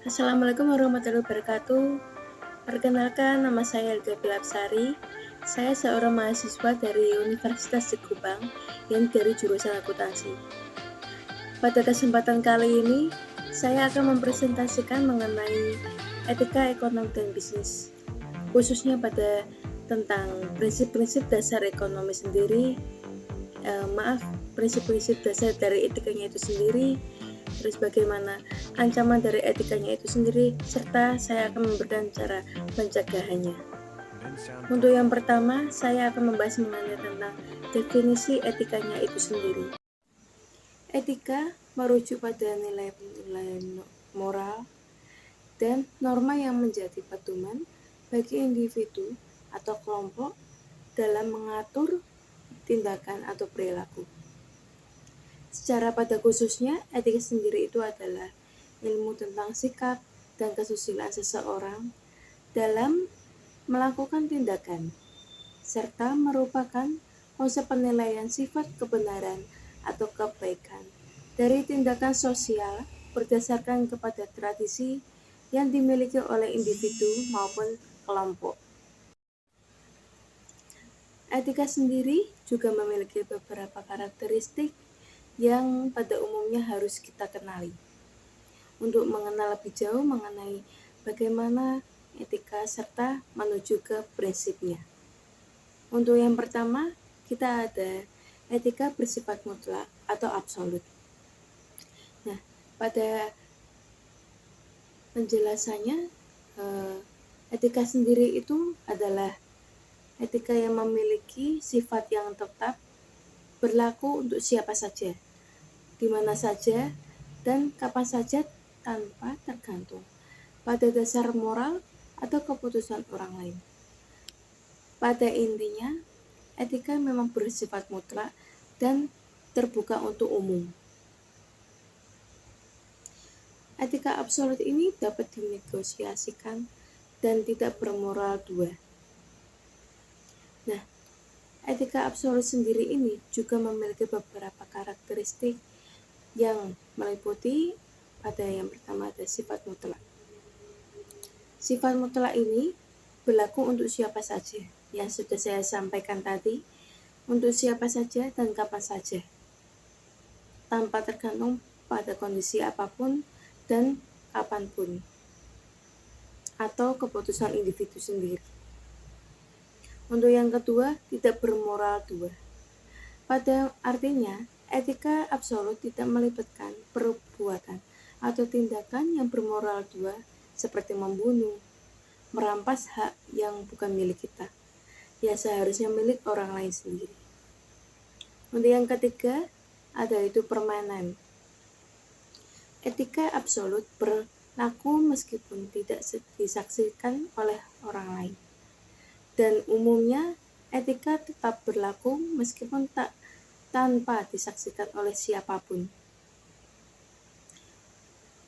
Assalamualaikum warahmatullahi wabarakatuh. Perkenalkan, nama saya Elga Bilapsari. Saya seorang mahasiswa dari Universitas Cikubang yang dari jurusan akuntansi. Pada kesempatan kali ini, saya akan mempresentasikan mengenai etika ekonomi dan bisnis, khususnya pada tentang prinsip-prinsip dasar ekonomi sendiri, prinsip-prinsip dasar dari etikanya itu sendiri, terus bagaimana ancaman dari etikanya itu sendiri, serta saya akan memberikan cara pencegahannya. Untuk yang pertama, saya akan membahas mengenai tentang definisi etikanya itu sendiri. Etika merujuk pada nilai-nilai moral dan norma yang menjadi pedoman bagi individu atau kelompok dalam mengatur tindakan atau perilaku. Secara pada khususnya, etika sendiri itu adalah ilmu tentang sikap dan kesusilaan seseorang dalam melakukan tindakan, serta merupakan konsep penilaian sifat kebenaran atau kebaikan dari tindakan sosial berdasarkan kepada tradisi yang dimiliki oleh individu maupun kelompok. Etika sendiri juga memiliki beberapa karakteristik yang pada umumnya harus kita kenali. Untuk mengenal lebih jauh mengenai bagaimana etika serta menuju ke prinsipnya. Untuk yang pertama, kita ada etika bersifat mutlak atau absolut. Nah, pada penjelasannya, etika sendiri itu adalah etika yang memiliki sifat yang tetap berlaku untuk siapa saja, di mana saja, dan kapan saja tanpa tergantung pada dasar moral atau keputusan orang lain. Pada intinya, etika memang bersifat mutlak dan terbuka untuk umum. Etika absolut ini dapat dinegosiasikan dan tidak bermoral dua. Nah, etika absolut sendiri ini juga memiliki beberapa karakteristik yang meliputi pada yang pertama ada sifat mutlak. Sifat mutlak ini berlaku untuk siapa saja, yang sudah saya sampaikan tadi, untuk siapa saja dan kapan saja, tanpa tergantung pada kondisi apapun dan kapanpun, atau keputusan individu sendiri. Untuk yang kedua, tidak bermoral dua. Pada artinya, etika absolut tidak melibatkan perbuatan atau tindakan yang bermoral dua seperti membunuh, merampas hak yang bukan milik kita, yang seharusnya milik orang lain sendiri. Untuk yang ketiga, ada itu permanen. Etika absolut berlaku meskipun tidak disaksikan oleh orang lain. Dan umumnya, etika tetap berlaku meskipun tanpa disaksikan oleh siapapun.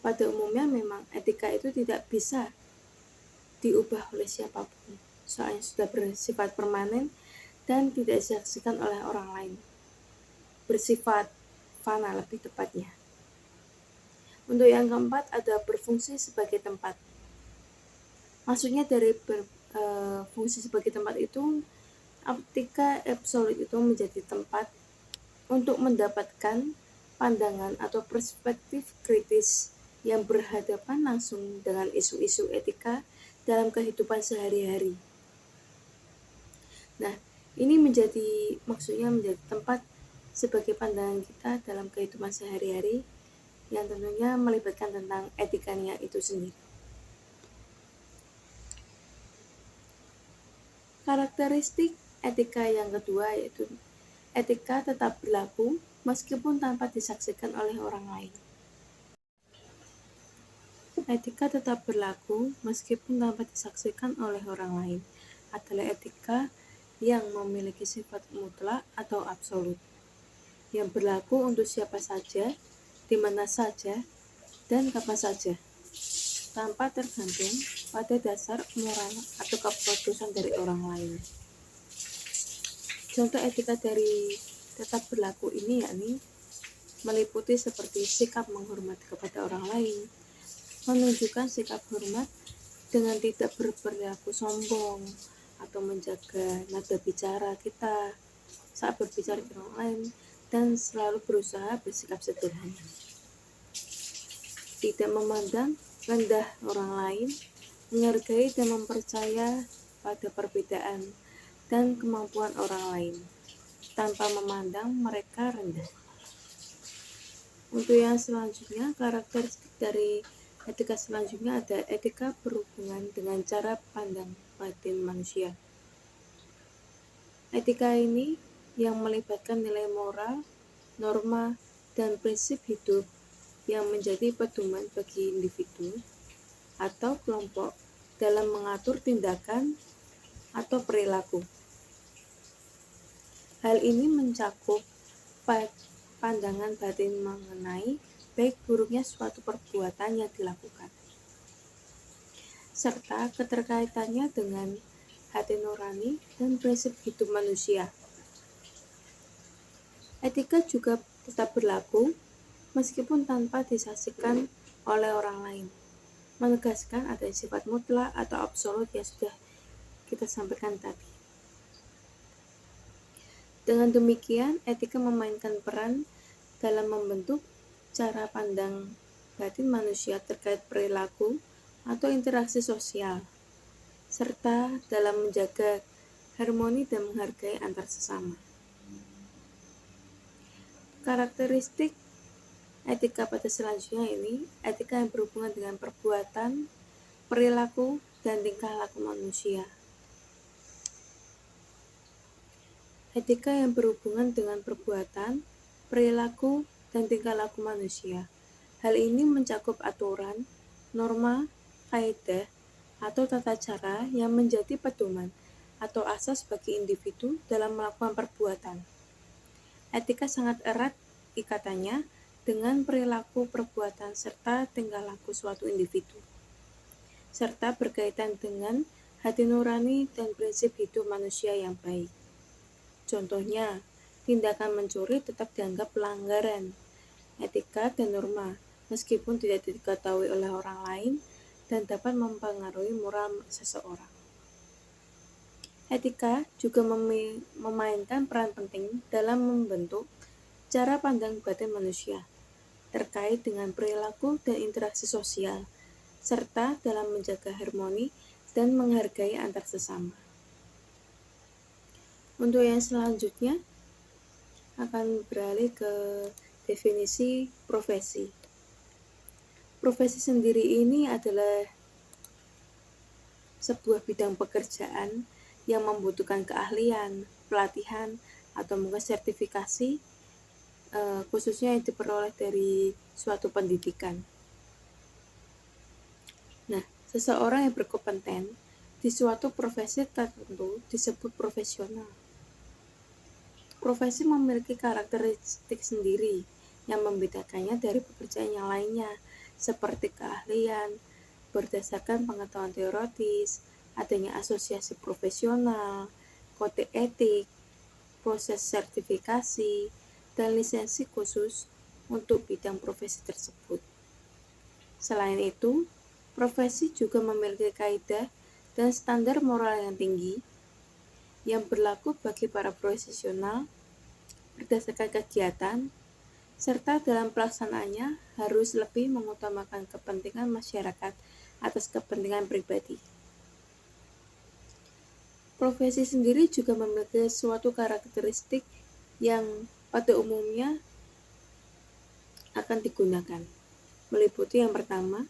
Pada umumnya memang etika itu tidak bisa diubah oleh siapapun, soalnya sudah bersifat permanen dan tidak disaksikan oleh orang lain, bersifat fana lebih tepatnya. Untuk yang keempat ada berfungsi sebagai tempat. Maksudnya dari fungsi sebagai tempat itu, etika absolut itu menjadi tempat untuk mendapatkan pandangan atau perspektif kritis yang berhadapan langsung dengan isu-isu etika dalam kehidupan sehari-hari. Nah, ini maksudnya menjadi tempat sebagai pandangan kita dalam kehidupan sehari-hari yang tentunya melibatkan tentang etikanya itu sendiri. Karakteristik etika yang kedua yaitu etika tetap berlaku meskipun tanpa disaksikan oleh orang lain. Etika tetap berlaku meskipun tanpa disaksikan oleh orang lain adalah etika yang memiliki sifat mutlak atau absolut, yang berlaku untuk siapa saja, di mana saja, dan kapan saja, tanpa tergantung pada dasar moral atau keputusan dari orang lain. Contoh etika dari tetap berlaku ini yakni meliputi seperti sikap menghormati kepada orang lain, menunjukkan sikap hormat dengan tidak berperilaku sombong atau menjaga nada bicara kita saat berbicara dengan orang lain, dan selalu berusaha bersikap sederhana. Tidak memandang rendah orang lain, menghargai dan mempercaya pada perbedaan dan kemampuan orang lain, tanpa memandang mereka rendah. Untuk yang selanjutnya, karakteristik dari etika selanjutnya ada etika berhubungan dengan cara pandang batin manusia. Etika ini yang melibatkan nilai moral, norma, dan prinsip hidup yang menjadi pedoman bagi individu atau kelompok dalam mengatur tindakan atau perilaku. Hal ini mencakup pandangan batin mengenai baik buruknya suatu perbuatan yang dilakukan, serta keterkaitannya dengan hati nurani dan prinsip hidup manusia. Etika juga tetap berlaku meskipun tanpa disaksikan oleh orang lain, menegaskan ada sifat mutlak atau absolut yang sudah kita sampaikan tadi. Dengan demikian, etika memainkan peran dalam membentuk cara pandang batin manusia terkait perilaku atau interaksi sosial, serta dalam menjaga harmoni dan menghargai antar sesama. Karakteristik etika pada selanjutnya ini, etika yang berhubungan dengan perbuatan, perilaku, dan tingkah laku manusia. Etika yang berhubungan dengan perbuatan, perilaku, dan tingkah laku manusia. Hal ini mencakup aturan, norma, kaidah, atau tata cara yang menjadi pedoman atau asas bagi individu dalam melakukan perbuatan. Etika sangat erat ikatannya dengan perilaku perbuatan serta tingkah laku suatu individu, serta berkaitan dengan hati nurani dan prinsip hidup manusia yang baik. Contohnya, tindakan mencuri tetap dianggap pelanggaran etika dan norma, meskipun tidak diketahui oleh orang lain dan dapat mempengaruhi moral seseorang. Etika juga memainkan peran penting dalam membentuk cara pandang batin manusia terkait dengan perilaku dan interaksi sosial, serta dalam menjaga harmoni dan menghargai antar sesama. Untuk yang selanjutnya akan beralih ke definisi profesi. Profesi sendiri ini adalah sebuah bidang pekerjaan yang membutuhkan keahlian, pelatihan, atau mungkin sertifikasi, khususnya yang diperoleh dari suatu pendidikan. Nah, seseorang yang berkompeten di suatu profesi tertentu disebut profesional. Profesi memiliki karakteristik sendiri yang membedakannya dari pekerjaan yang lainnya, seperti keahlian, berdasarkan pengetahuan teoritis, adanya asosiasi profesional, kode etik, proses sertifikasi, dan lisensi khusus untuk bidang profesi tersebut. Selain itu, profesi juga memiliki kaidah dan standar moral yang tinggi yang berlaku bagi para profesional berdasarkan kegiatan, serta dalam pelaksanaannya harus lebih mengutamakan kepentingan masyarakat atas kepentingan pribadi. Profesi sendiri juga memiliki suatu karakteristik yang pada umumnya akan digunakan, meliputi yang pertama,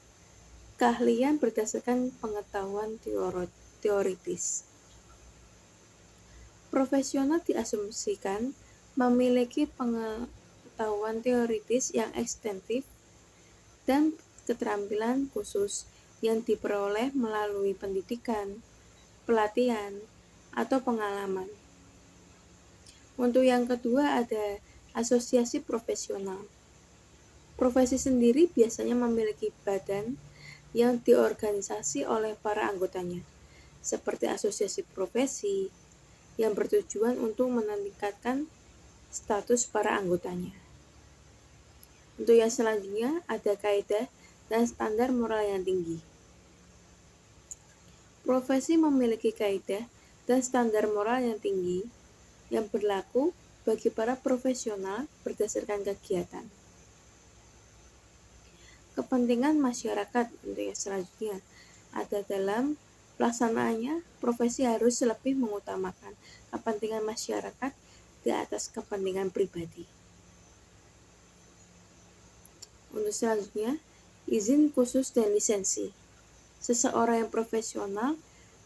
keahlian berdasarkan pengetahuan teoritis. Profesional diasumsikan memiliki pengetahuan teoritis yang ekstensif dan keterampilan khusus yang diperoleh melalui pendidikan, pelatihan, atau pengalaman. Untuk yang kedua ada asosiasi profesional. Profesi sendiri biasanya memiliki badan yang diorganisasi oleh para anggotanya, seperti asosiasi profesi, yang bertujuan untuk meningkatkan status para anggotanya. Untuk yang selanjutnya ada kaidah dan standar moral yang tinggi. Profesi memiliki kaidah dan standar moral yang tinggi yang berlaku bagi para profesional berdasarkan kegiatan. Kepentingan masyarakat untuk yang selanjutnya ada dalam pelaksanaannya, profesi harus lebih mengutamakan kepentingan masyarakat di atas kepentingan pribadi. Untuk selanjutnya, izin khusus dan lisensi. Seseorang yang profesional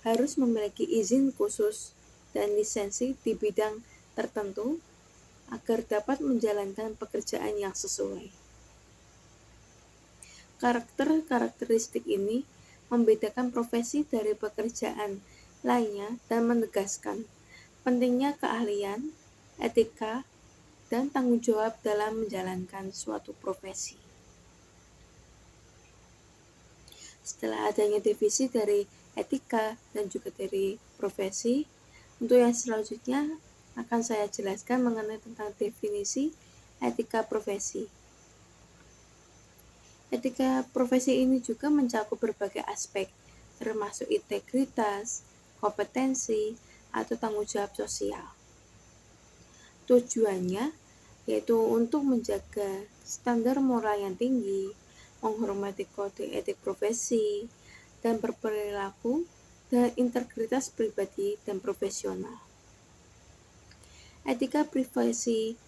harus memiliki izin khusus dan lisensi di bidang tertentu agar dapat menjalankan pekerjaan yang sesuai. Karakteristik ini membedakan profesi dari pekerjaan lainnya dan menegaskan pentingnya keahlian, etika, dan tanggung jawab dalam menjalankan suatu profesi. Setelah adanya definisi dari etika dan juga dari profesi, untuk yang selanjutnya akan saya jelaskan mengenai tentang definisi etika profesi. Etika profesi ini juga mencakup berbagai aspek, termasuk integritas, kompetensi, atau tanggung jawab sosial. Tujuannya yaitu untuk menjaga standar moral yang tinggi, menghormati kode etik profesi, dan berperilaku dengan integritas pribadi dan profesional. Etika profesi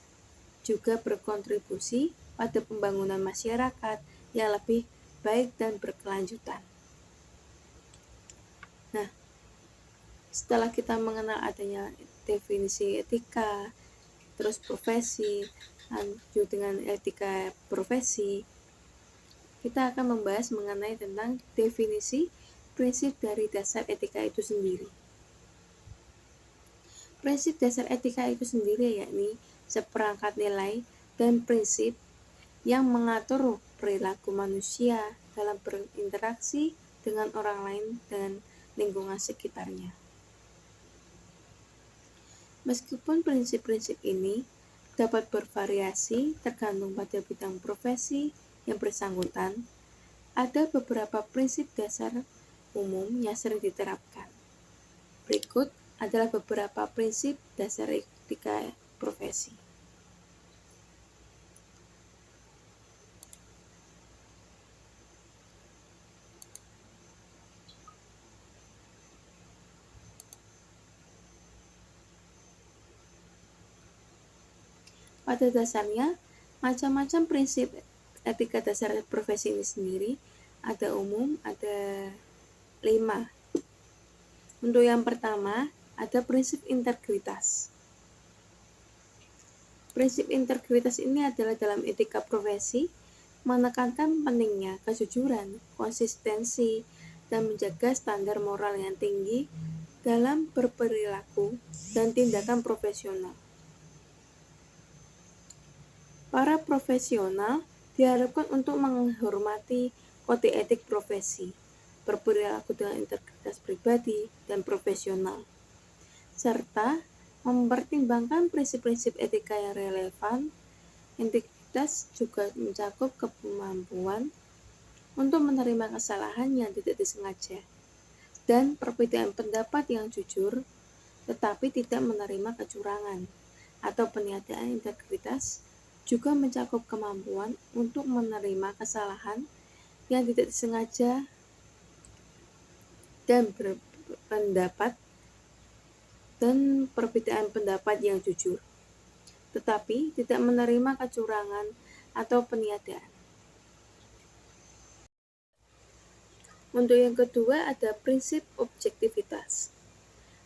juga berkontribusi pada pembangunan masyarakat yang lebih baik dan berkelanjutan. Nah, setelah kita mengenal adanya definisi etika, terus profesi, lanjut dengan etika profesi, kita akan membahas mengenai tentang definisi prinsip dari dasar etika itu sendiri. Prinsip dasar etika itu sendiri yakni seperangkat nilai dan prinsip yang mengatur perilaku manusia dalam berinteraksi dengan orang lain dan lingkungan sekitarnya. Meskipun prinsip-prinsip ini dapat bervariasi tergantung pada bidang profesi yang bersangkutan, ada beberapa prinsip dasar umum yang sering diterapkan. Berikut adalah beberapa prinsip dasar etika profesi. Pada dasarnya, macam-macam prinsip etika dasar profesi ini sendiri ada umum, ada 5. Untuk yang pertama, ada prinsip integritas. Prinsip integritas ini adalah dalam etika profesi menekankan pentingnya kejujuran, konsistensi, dan menjaga standar moral yang tinggi dalam berperilaku dan tindakan profesional. Para profesional diharapkan untuk menghormati kode etik profesi, berperilaku dengan integritas pribadi dan profesional, serta mempertimbangkan prinsip-prinsip etika yang relevan. Integritas juga mencakup kemampuan untuk menerima kesalahan yang tidak disengaja dan perbedaan pendapat yang jujur, tetapi tidak menerima kecurangan atau peniadaan. Integritas juga mencakup kemampuan untuk menerima kesalahan yang tidak disengaja dan berpendapat dan perbedaan pendapat yang jujur, tetapi tidak menerima kecurangan atau peniadaan. Untuk yang kedua ada prinsip objektivitas.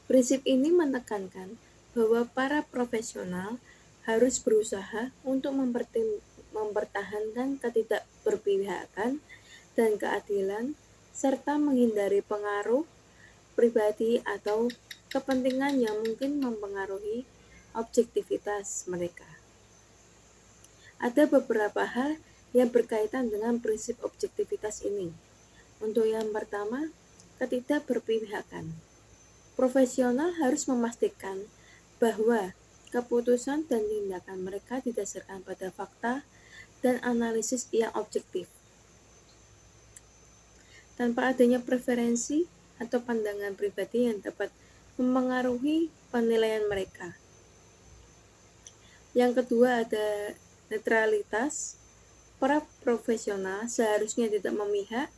Prinsip ini menekankan bahwa para profesional harus berusaha untuk mempertahankan ketidakberpihakan dan keadilan, serta menghindari pengaruh pribadi atau kepentingan yang mungkin mempengaruhi objektivitas mereka. Ada beberapa hal yang berkaitan dengan prinsip objektivitas ini. Untuk yang pertama, ketidakberpihakan. Profesional harus memastikan bahwa keputusan dan tindakan mereka didasarkan pada fakta dan analisis yang objektif. tanpa adanya preferensi atau pandangan pribadi yang dapat mempengaruhi penilaian mereka. Yang kedua ada netralitas. Para profesional seharusnya tidak memihak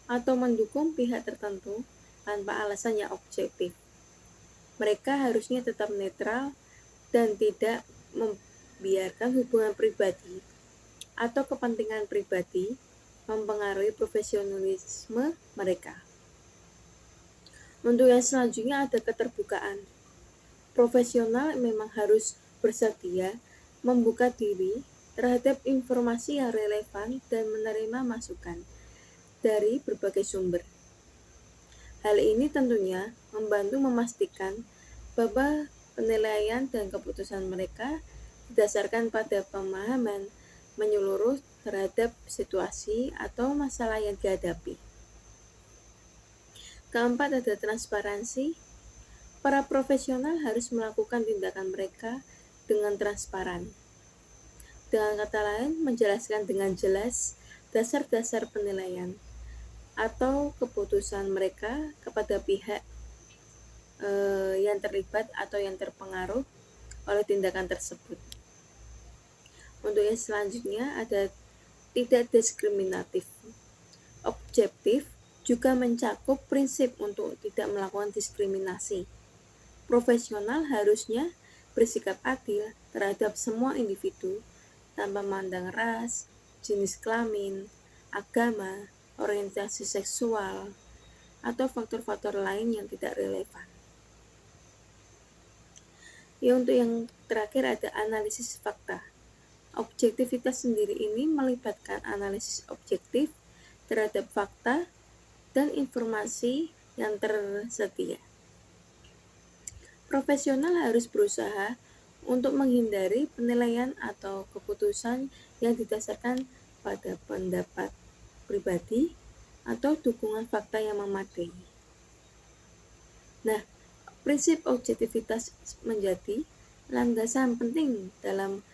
atau mendukung pihak tertentu tanpa alasan yang objektif. Mereka harusnya tetap netral dan tidak membiarkan hubungan pribadi atau kepentingan pribadi mempengaruhi profesionalisme mereka. Untuk yang selanjutnya ada keterbukaan. Profesional memang harus bersedia membuka diri terhadap informasi yang relevan dan menerima masukan dari berbagai sumber. Hal ini tentunya membantu memastikan bahwa penilaian dan keputusan mereka didasarkan pada pemahaman menyeluruh terhadap situasi atau masalah yang dihadapi. Keempat ada transparansi. Para profesional harus melakukan tindakan mereka dengan transparan. Dengan kata lain, menjelaskan dengan jelas dasar-dasar penilaian atau keputusan mereka kepada pihak yang terlibat atau yang terpengaruh oleh tindakan tersebut. Untuk yang selanjutnya ada tidak diskriminatif. Objektif juga mencakup prinsip untuk tidak melakukan diskriminasi. Profesional harusnya bersikap adil terhadap semua individu tanpa memandang ras, jenis kelamin, agama, orientasi seksual, atau faktor-faktor lain yang tidak relevan. Untuk yang terakhir ada analisis fakta. Objektivitas sendiri ini melibatkan analisis objektif terhadap fakta dan informasi yang tersedia. Profesional harus berusaha untuk menghindari penilaian atau keputusan yang didasarkan pada pendapat pribadi atau dukungan fakta yang memadai. Nah, prinsip objektivitas menjadi landasan penting dalam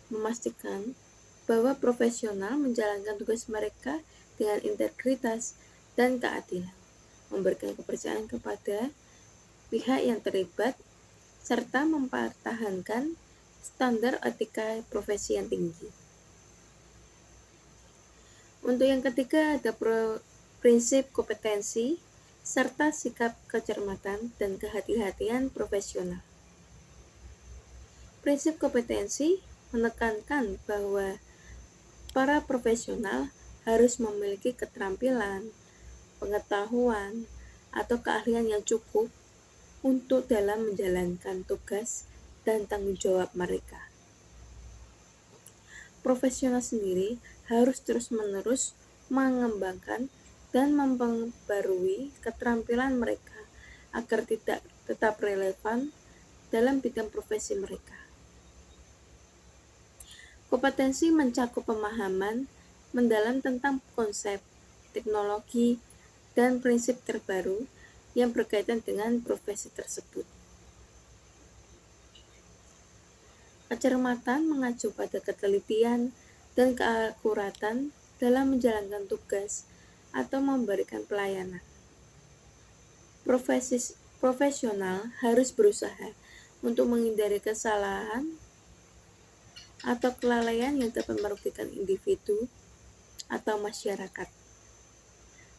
memastikan bahwa profesional menjalankan tugas mereka dengan integritas dan keadilan, memberikan kepercayaan kepada pihak yang terlibat, serta mempertahankan standar etika profesi yang tinggi. Untuk yang ketiga ada prinsip kompetensi serta sikap kecermatan dan kehati-hatian profesional. Prinsip kompetensi menekankan bahwa para profesional harus memiliki keterampilan, pengetahuan, atau keahlian yang cukup untuk dalam menjalankan tugas dan tanggung jawab mereka. Profesional sendiri harus terus-menerus mengembangkan dan memperbarui keterampilan mereka agar tidak tetap relevan dalam bidang profesi mereka. Kompetensi mencakup pemahaman mendalam tentang konsep, teknologi, dan prinsip terbaru yang berkaitan dengan profesi tersebut. Kecermatan mengacu pada ketelitian dan keakuratan dalam menjalankan tugas atau memberikan pelayanan. Profesional harus berusaha untuk menghindari kesalahan atau kelalaian yang dapat merugikan individu atau masyarakat.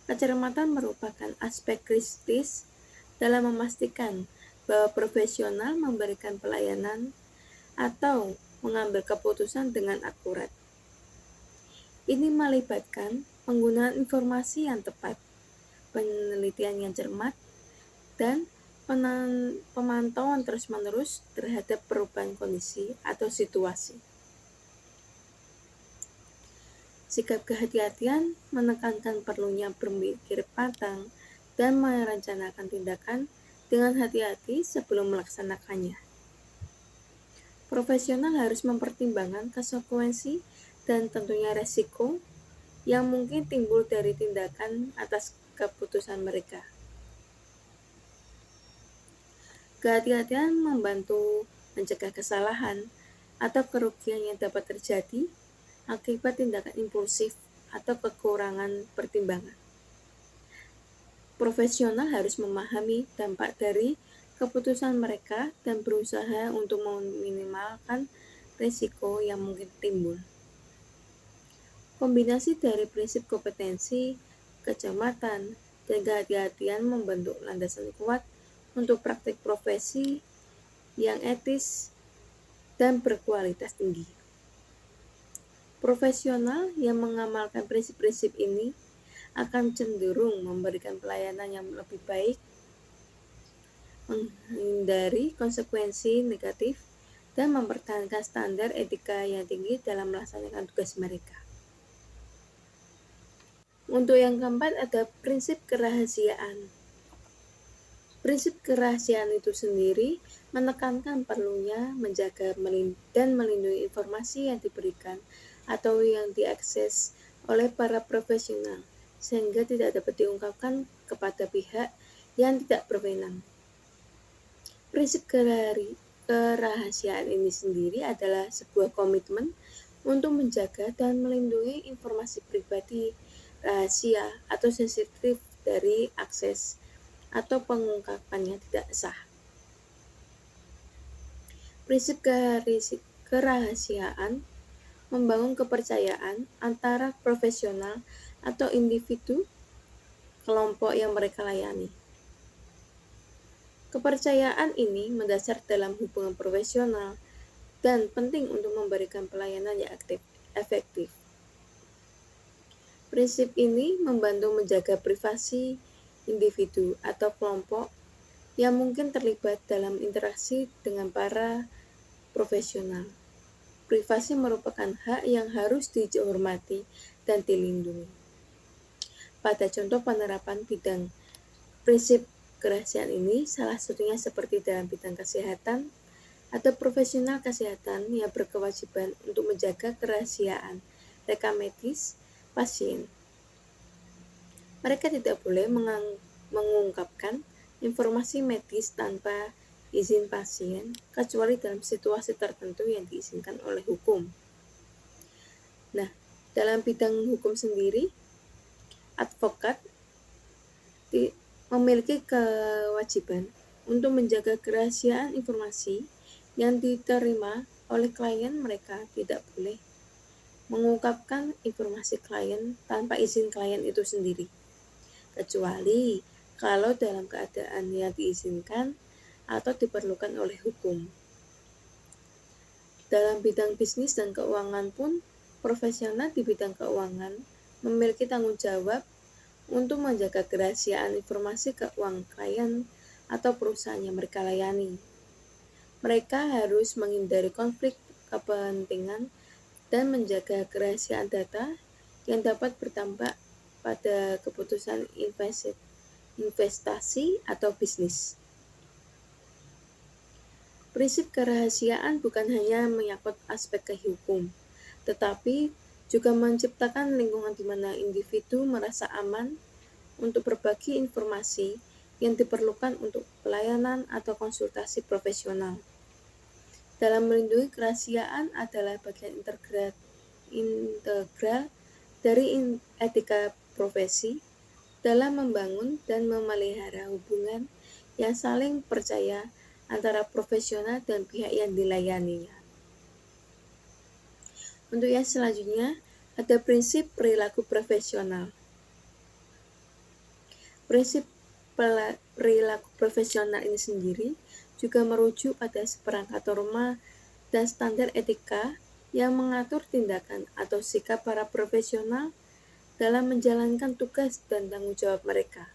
Kecermatan merupakan aspek kritis dalam memastikan bahwa profesional memberikan pelayanan atau mengambil keputusan dengan akurat. Ini melibatkan penggunaan informasi yang tepat, penelitian yang cermat, dan pemantauan terus-menerus terhadap perubahan kondisi atau situasi. Sikap kehati-hatian menekankan perlunya berpikir matang dan merencanakan tindakan dengan hati-hati sebelum melaksanakannya. Profesional harus mempertimbangkan konsekuensi dan tentunya resiko yang mungkin timbul dari tindakan atas keputusan mereka. Kehati-hatian membantu mencegah kesalahan atau kerugian yang dapat terjadi akibat tindakan impulsif atau kekurangan pertimbangan. Profesional harus memahami dampak dari keputusan mereka dan berusaha untuk meminimalkan risiko yang mungkin timbul. Kombinasi dari prinsip kompetensi, kecermatan, dan kehati-hatian membentuk landasan kuat untuk praktik profesi yang etis dan berkualitas tinggi. Profesional yang mengamalkan prinsip-prinsip ini akan cenderung memberikan pelayanan yang lebih baik, menghindari konsekuensi negatif, dan mempertahankan standar etika yang tinggi dalam melaksanakan tugas mereka. Untuk yang keempat ada prinsip kerahasiaan. Prinsip kerahasiaan itu sendiri menekankan perlunya menjaga dan melindungi informasi yang diberikan atau yang diakses oleh para profesional, sehingga tidak dapat diungkapkan kepada pihak yang tidak berwenang. Prinsip kerahasiaan ini sendiri adalah sebuah komitmen untuk menjaga dan melindungi informasi pribadi, rahasia, atau sensitif dari akses atau pengungkapannya tidak sah. Prinsip kerahasiaan membangun kepercayaan antara profesional atau individu kelompok yang mereka layani. Kepercayaan ini mendasar dalam hubungan profesional dan penting untuk memberikan pelayanan yang efektif. Prinsip ini membantu menjaga privasi individu atau kelompok yang mungkin terlibat dalam interaksi dengan para profesional. Privasi merupakan hak yang harus dihormati dan dilindungi. Pada contoh penerapan bidang prinsip kerahasiaan ini, salah satunya seperti dalam bidang kesehatan atau profesional kesehatan yang berkewajiban untuk menjaga kerahasiaan rekam medis pasien. Mereka tidak boleh mengungkapkan informasi medis tanpa izin pasien, kecuali dalam situasi tertentu yang diizinkan oleh hukum. Nah, dalam bidang hukum sendiri, advokat memiliki kewajiban untuk menjaga kerahasiaan informasi yang diterima oleh klien. Mereka tidak boleh mengungkapkan informasi klien tanpa izin klien itu sendiri, kecuali kalau dalam keadaan yang diizinkan atau diperlukan oleh hukum. Dalam bidang bisnis dan keuangan pun, profesional di bidang keuangan memiliki tanggung jawab untuk menjaga kerahasiaan informasi keuangan klien atau perusahaan yang mereka layani. Mereka harus menghindari konflik kepentingan dan menjaga kerahasiaan data yang dapat berdampak pada keputusan investasi atau bisnis. Prinsip kerahasiaan bukan hanya menyangkut aspek kehukum, tetapi juga menciptakan lingkungan di mana individu merasa aman untuk berbagi informasi yang diperlukan untuk pelayanan atau konsultasi profesional. Dalam melindungi kerahasiaan adalah bagian integral dari etika profesi dalam membangun dan memelihara hubungan yang saling percaya antara profesional dan pihak yang dilayaninya. Untuk yang selanjutnya, ada prinsip perilaku profesional. Prinsip perilaku profesional ini sendiri juga merujuk pada seperangkat norma dan standar etika yang mengatur tindakan atau sikap para profesional dalam menjalankan tugas dan tanggung jawab mereka.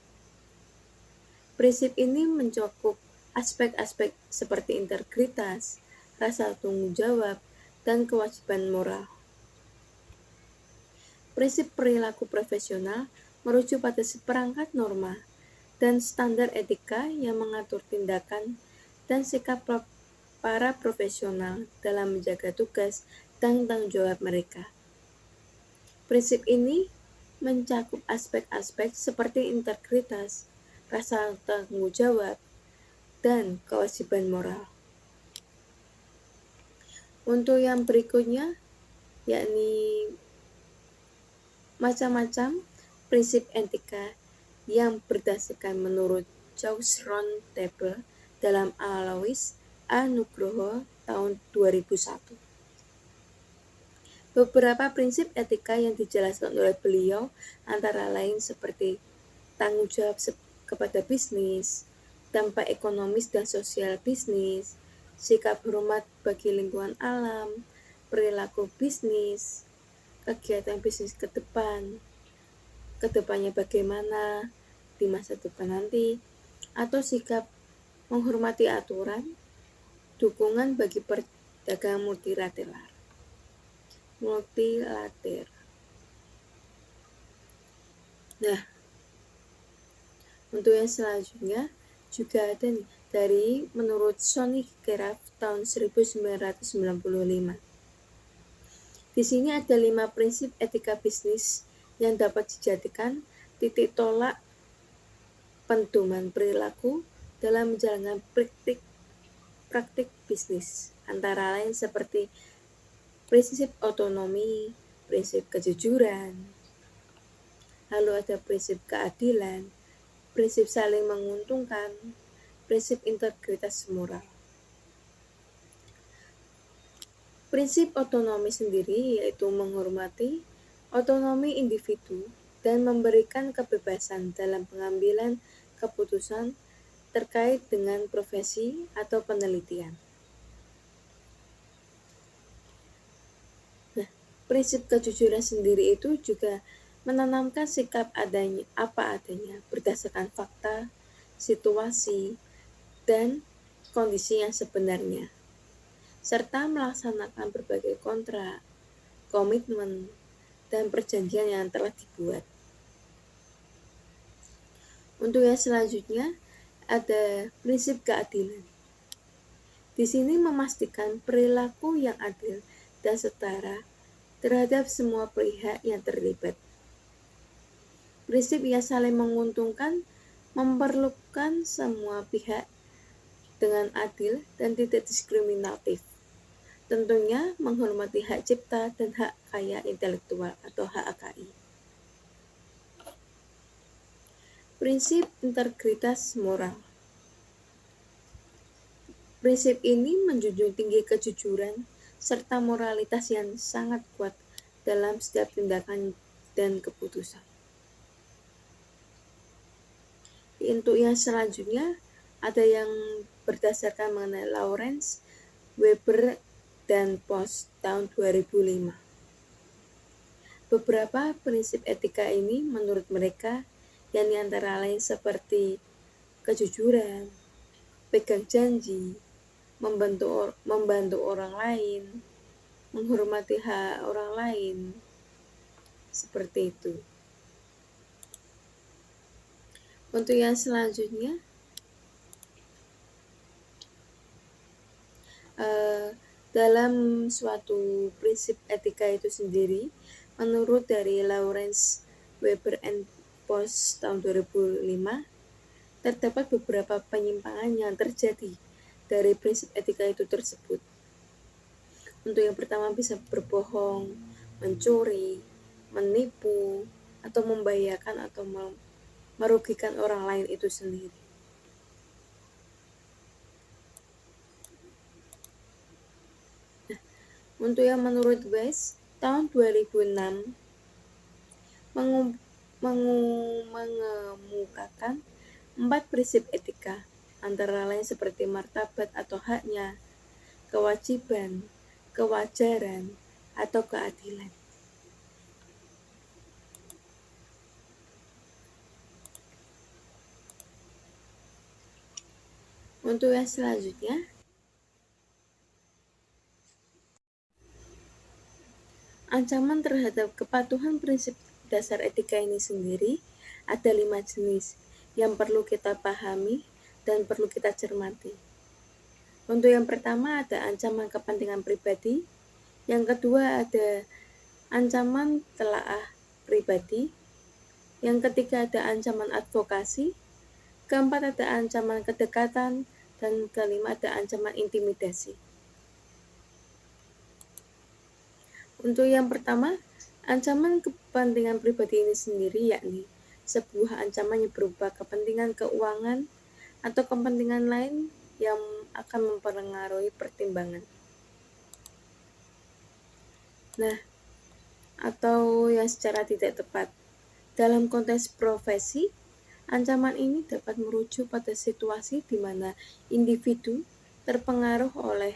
Prinsip ini mencakup aspek-aspek seperti integritas, rasa tanggung jawab, dan kewajiban moral. Prinsip perilaku profesional merujuk pada seperangkat norma dan standar etika yang mengatur tindakan dan sikap para profesional dalam menjaga tugas dan tanggung jawab mereka. Prinsip ini mencakup aspek-aspek seperti integritas, rasa tanggung jawab, dan kewajiban moral. Untuk yang berikutnya, yakni macam-macam prinsip etika yang berdasarkan menurut Chows Round Table dalam Alois A. Nugroho tahun 2001. Beberapa prinsip etika yang dijelaskan oleh beliau antara lain seperti tanggung jawab kepada bisnis, dampak ekonomis dan sosial bisnis, sikap hormat bagi lingkungan alam, perilaku bisnis, kegiatan bisnis kedepannya bagaimana di masa depan nanti, atau sikap menghormati aturan, dukungan bagi perdagangan multilateral. Nah, untuk yang selanjutnya juga ada nih dari menurut Sonny Graf tahun 1995. Di sini ada 5 prinsip etika bisnis yang dapat dijadikan titik tolak pedoman perilaku dalam menjalankan praktik bisnis, antara lain seperti prinsip otonomi, prinsip kejujuran, lalu ada prinsip keadilan, prinsip saling menguntungkan, prinsip integritas moral. Prinsip otonomi sendiri yaitu menghormati otonomi individu dan memberikan kebebasan dalam pengambilan keputusan terkait dengan profesi atau penelitian. Nah, prinsip kejujuran sendiri itu juga menanamkan sikap apa adanya berdasarkan fakta, situasi, dan kondisi yang sebenarnya, serta melaksanakan berbagai kontrak, komitmen, dan perjanjian yang telah dibuat. Untuk yang selanjutnya ada prinsip keadilan. Di sini memastikan perilaku yang adil dan setara terhadap semua pihak yang terlibat. Prinsip yang saling menguntungkan memerlukan semua pihak dengan adil dan tidak diskriminatif. Tentunya menghormati hak cipta dan hak kaya intelektual atau HAKI. Prinsip integritas moral. Prinsip ini menjunjung tinggi kejujuran serta moralitas yang sangat kuat dalam setiap tindakan dan keputusan. Untuk yang selanjutnya ada yang berdasarkan mengenai Lawrence, Weber, dan Post tahun 2005. Beberapa prinsip etika ini menurut mereka yang antara lain seperti kejujuran, pegang janji, membantu orang lain, menghormati hak orang lain, seperti itu. Untuk yang selanjutnya, dalam suatu prinsip etika itu sendiri, menurut dari Lawrence, Weber, and Post tahun 2005, terdapat beberapa penyimpangan yang terjadi dari prinsip etika itu tersebut. Untuk yang pertama bisa berbohong, mencuri, menipu, atau membahayakan atau merugikan orang lain itu sendiri. Nah, untuk yang menurut West tahun 2006 mengemukakan 4 prinsip etika, antara lain seperti martabat atau haknya, kewajiban, kewajaran, atau keadilan. Untuk yang selanjutnya, ancaman terhadap kepatuhan prinsip dasar etika ini sendiri ada 5 jenis yang perlu kita pahami dan perlu kita cermati. Untuk yang pertama ada ancaman kepentingan pribadi, yang kedua ada ancaman telaah pribadi, yang ketiga ada ancaman advokasi, keempat ada ancaman kedekatan, dan kelima ada ancaman intimidasi. Untuk yang pertama, ancaman kepentingan pribadi ini sendiri yakni sebuah ancaman yang berupa kepentingan keuangan atau kepentingan lain yang akan mempengaruhi pertimbangan. Nah, atau yang secara tidak tepat. Dalam konteks profesi, ancaman ini dapat merujuk pada situasi di mana individu terpengaruh oleh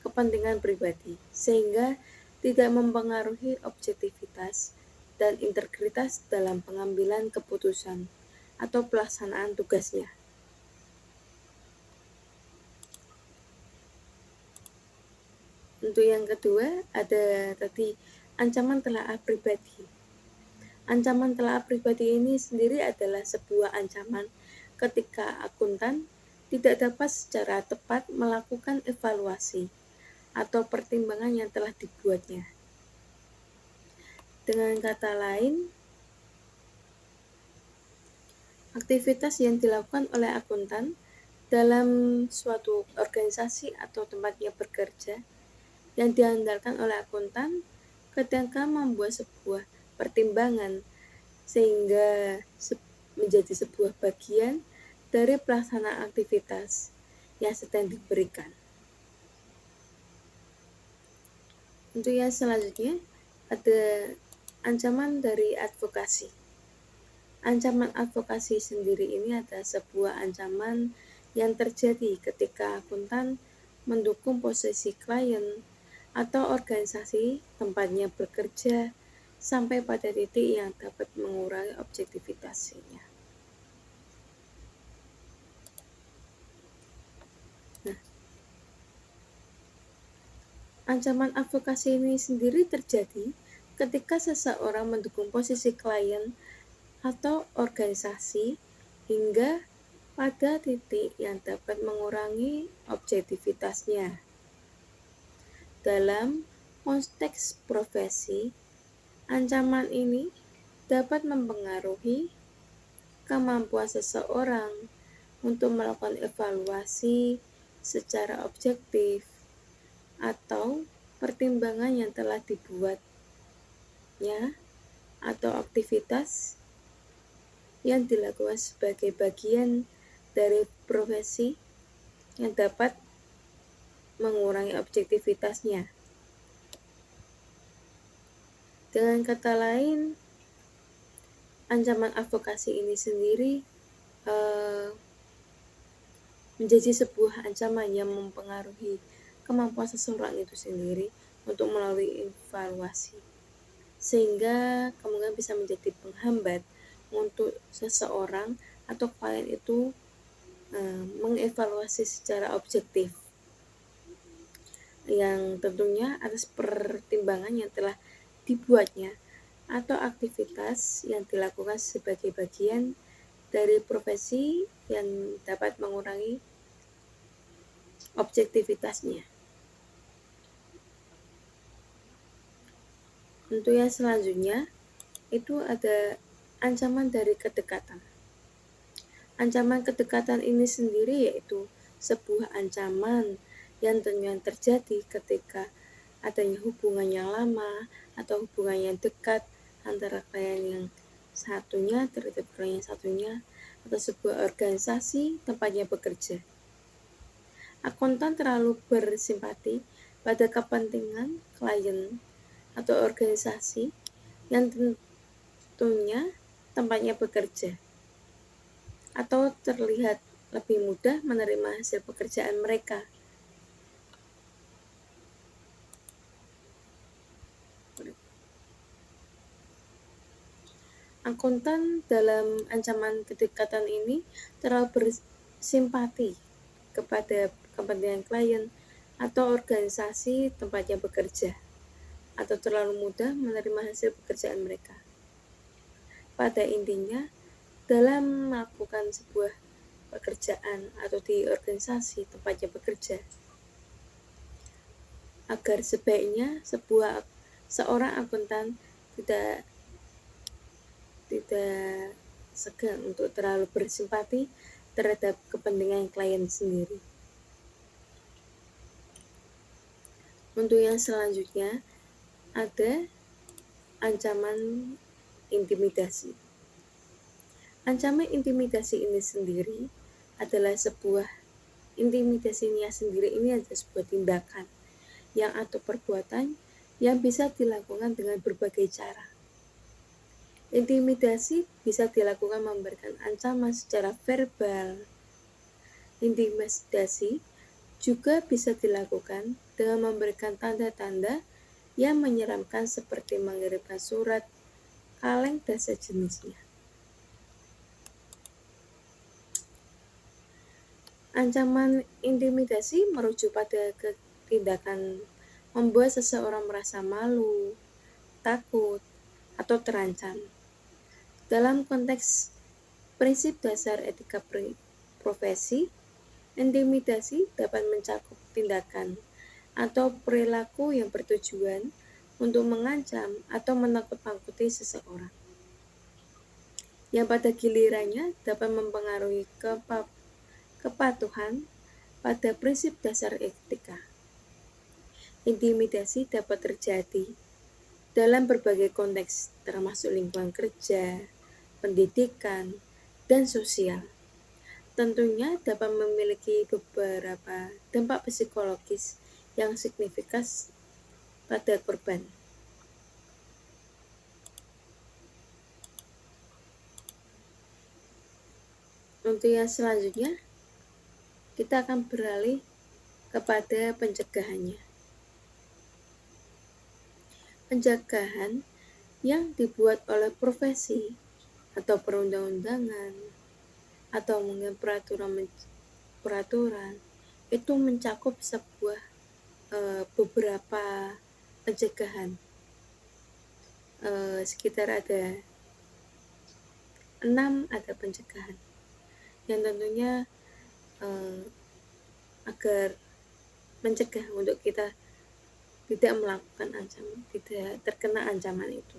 kepentingan pribadi, sehingga tidak mempengaruhi objektivitas dan integritas dalam pengambilan keputusan atau pelaksanaan tugasnya. Untuk yang kedua, ada tadi ancaman telaah pribadi. Ancaman telaah pribadi ini sendiri adalah sebuah ancaman ketika akuntan tidak dapat secara tepat melakukan evaluasi atau pertimbangan yang telah dibuatnya. Dengan kata lain, aktivitas yang dilakukan oleh akuntan dalam suatu organisasi atau tempatnya bekerja yang diandalkan oleh akuntan ketika membuat sebuah pertimbangan sehingga menjadi sebuah bagian dari pelaksanaan aktivitas yang sedang diberikan. Untuk yang selanjutnya ada ancaman dari advokasi. Ancaman advokasi sendiri ini adalah sebuah ancaman yang terjadi ketika akuntan mendukung posisi klien atau organisasi tempatnya bekerja sampai pada titik yang dapat mengurangi objektivitasnya. Nah, ancaman advokasi ini sendiri terjadi ketika seseorang mendukung posisi klien atau organisasi hingga pada titik yang dapat mengurangi objektivitasnya. Dalam konteks profesi, ancaman ini dapat mempengaruhi kemampuan seseorang untuk melakukan evaluasi secara objektif atau pertimbangan yang telah dibuatnya atau aktivitas yang dilakukan sebagai bagian dari profesi yang dapat mengurangi objektivitasnya. Dengan kata lain, ancaman advokasi ini sendiri menjadi sebuah ancaman yang mempengaruhi kemampuan seseorang itu sendiri untuk melalui evaluasi, sehingga kemungkinan bisa menjadi penghambat untuk seseorang atau klien itu mengevaluasi secara objektif, yang tentunya atas pertimbangan yang telah dibuatnya atau aktivitas yang dilakukan sebagai bagian dari profesi yang dapat mengurangi objektivitasnya. Untuk yang selanjutnya, itu ada ancaman dari kedekatan. Ancaman kedekatan ini sendiri yaitu sebuah ancaman yang tentunya terjadi ketika adanya hubungan yang lama atau hubungan yang dekat antara klien yang satunya terhadap klien yang satunya atau sebuah organisasi tempatnya bekerja. Akuntan terlalu bersimpati pada kepentingan klien atau organisasi yang tentunya tempatnya bekerja atau terlihat lebih mudah menerima hasil pekerjaan mereka. Akuntan dalam ancaman kedekatan ini terlalu bersimpati kepada kepentingan klien atau organisasi tempatnya bekerja atau terlalu mudah menerima hasil pekerjaan mereka. Pada intinya, dalam melakukan sebuah pekerjaan atau di organisasi tempatnya bekerja, agar sebaiknya seorang akuntan tidak segan untuk terlalu bersimpati terhadap kepentingan klien sendiri. Untuk yang selanjutnya ada ancaman intimidasi. Ancaman intimidasi ini sendiri adalah sebuah intimidasinya sendiri ini adalah sebuah tindakan yang atau perbuatan yang bisa dilakukan dengan berbagai cara. Intimidasi bisa dilakukan memberikan ancaman secara verbal. Intimidasi juga bisa dilakukan dengan memberikan tanda-tanda yang menyeramkan seperti mengirimkan surat, kaleng, dan sejenisnya. Ancaman intimidasi merujuk pada tindakan membuat seseorang merasa malu, takut, atau terancam. Dalam konteks prinsip dasar etika profesi, intimidasi dapat mencakup tindakan atau perilaku yang bertujuan untuk mengancam atau menakut-nakuti seseorang, yang pada gilirannya dapat mempengaruhi kepatuhan pada prinsip dasar etika. Intimidasi dapat terjadi dalam berbagai konteks, termasuk lingkungan kerja, pendidikan, dan sosial. Tentunya dapat memiliki beberapa dampak psikologis yang signifikan pada korban. Untuk yang selanjutnya, kita akan beralih kepada pencegahannya. Pencegahan yang dibuat oleh profesi atau perundang-undangan atau mungkin peraturan itu mencakup sebuah beberapa pencegahan. Sekitar ada 6 ada pencegahan yang tentunya agar mencegah untuk kita tidak melakukan ancaman, tidak terkena ancaman itu.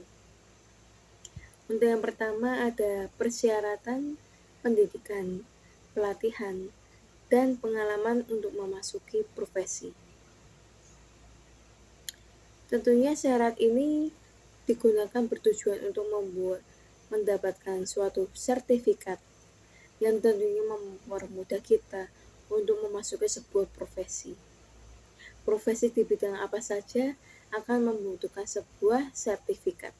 Untuk yang pertama ada persyaratan pendidikan, pelatihan, dan pengalaman untuk memasuki profesi. Tentunya syarat ini digunakan bertujuan untuk mendapatkan suatu sertifikat yang tentunya mempermudah kita untuk memasuki sebuah profesi. Profesi di bidang apa saja akan membutuhkan sebuah sertifikat.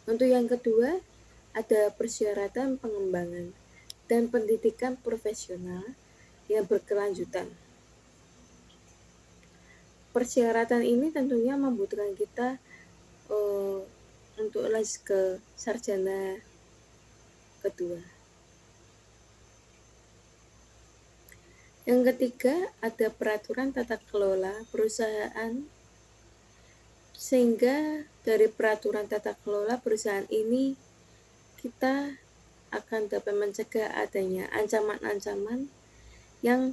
Untuk yang kedua, ada persyaratan pengembangan dan pendidikan profesional yang berkelanjutan. Persyaratan ini tentunya membutuhkan kita untuk lanjut ke sarjana kedua. Yang ketiga, ada peraturan tata kelola perusahaan, sehingga dari peraturan tata kelola perusahaan ini kita akan dapat mencegah adanya ancaman-ancaman yang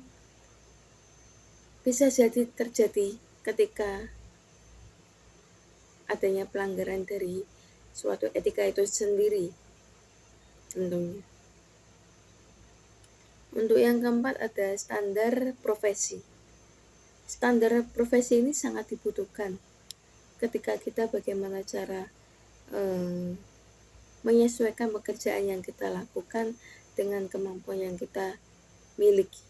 bisa jadi terjadi ketika adanya pelanggaran dari suatu etika itu sendiri tentunya. Untuk yang keempat ada standar profesi. Standar profesi ini sangat dibutuhkan ketika kita bagaimana cara menyesuaikan pekerjaan yang kita lakukan dengan kemampuan yang kita miliki.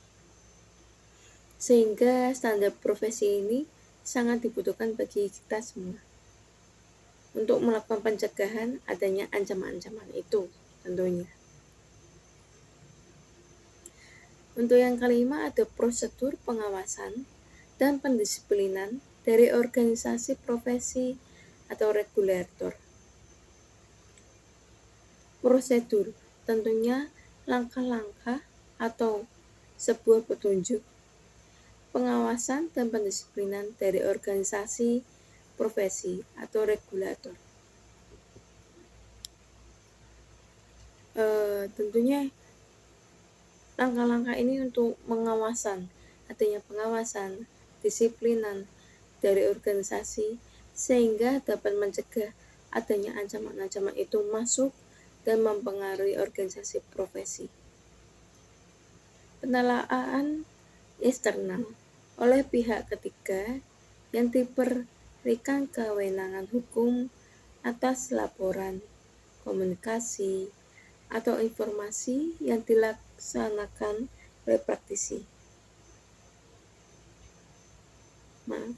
Sehingga standar profesi ini sangat dibutuhkan bagi kita semua untuk melakukan pencegahan adanya ancaman-ancaman itu tentunya. Untuk yang kelima ada prosedur pengawasan dan pendisiplinan dari organisasi profesi atau regulator. Prosedur tentunya langkah-langkah atau sebuah petunjuk pengawasan dan pendisiplinan dari organisasi profesi atau regulator. Tentunya langkah-langkah ini untuk adanya pengawasan, disiplinan dari organisasi sehingga dapat mencegah adanya ancaman-ancaman itu masuk dan mempengaruhi organisasi profesi. Penelaahan eksternal oleh pihak ketiga yang diberikan kewenangan hukum atas laporan, komunikasi, atau informasi yang dilaksanakan oleh praktisi. Maaf.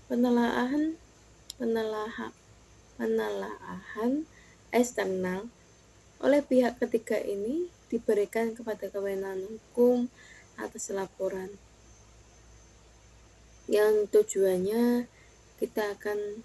Penelaahan eksternal oleh pihak ketiga ini diberikan kepada kewenangan hukum atas laporan, yang tujuannya kita akan